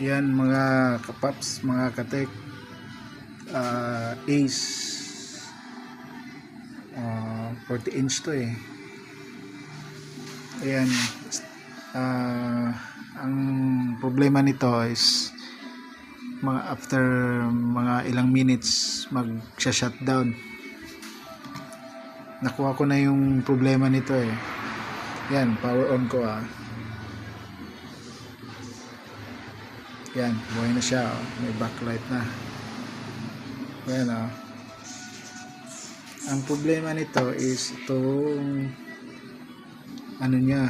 Yan mga kapaps, mga katek, Ace 40 inch to eh. Ayan, ang problema nito is mga after mga ilang minutes mag-shutdown. Nakuha ko na yung problema nito eh. Yan, power on ko ah. Yan, buhay na siya oh. May backlight na. Ayan oh. Ang problema nito is itong ano niya,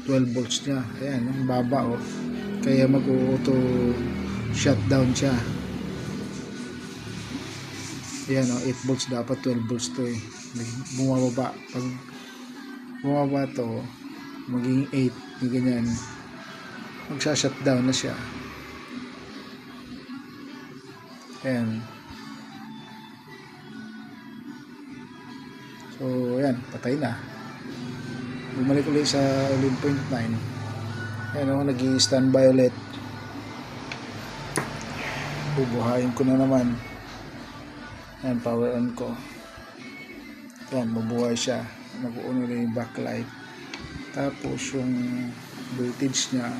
12 volts niya. Ayan, ang baba oh. Kaya mag-auto shutdown siya. Ayan oh, 8 volts dapat, 12 volts to eh. Bumababa. Pag bumaba to, magiging 8, yung ganyan. Magsa-shutdown na siya. Ayan. So, ayan, patay na. Bumalik ulit sa 11.9. Ayan o, nag-i-standby ulit. Bubuhayin ko na naman. Ayan, power on ko. Ayan, mabuhay siya. Mag-on ulit yung backlight. Tapos yung voltage niya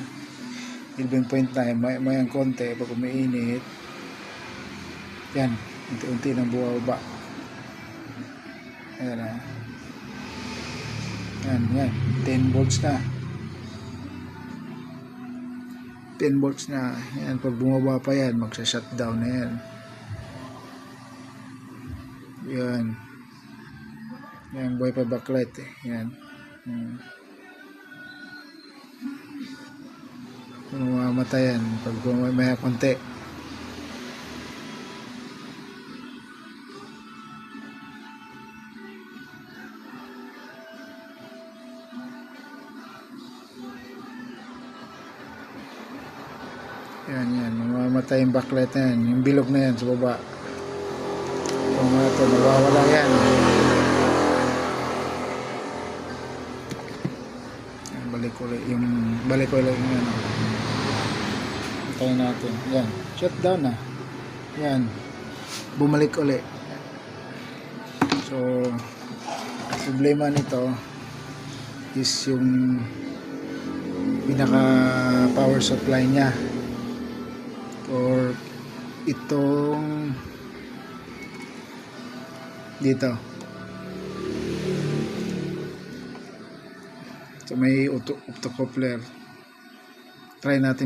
11.9, may ang konti. Pag umiinit, yan, unti-unti nang bumaba. Ayan na. Yan, 10 volts na. 10 volts na. Yan, pag bumaba pa yan, magsa-shutdown na yan. Yan, buhay pa backlight eh. Yan. Mamamatay yan pag may konti. Yan, mamamatay yung backlight na yan, yung bilog na yan sa baba. Kung ito, nawawala yan. Balik ulit yung ano. Hintayin natin. Yan, shutdown na. Yan, bumalik ulit. So, problema nito is yung pinaka power supply nya, or itong dito. So may optocoupler. Try natin.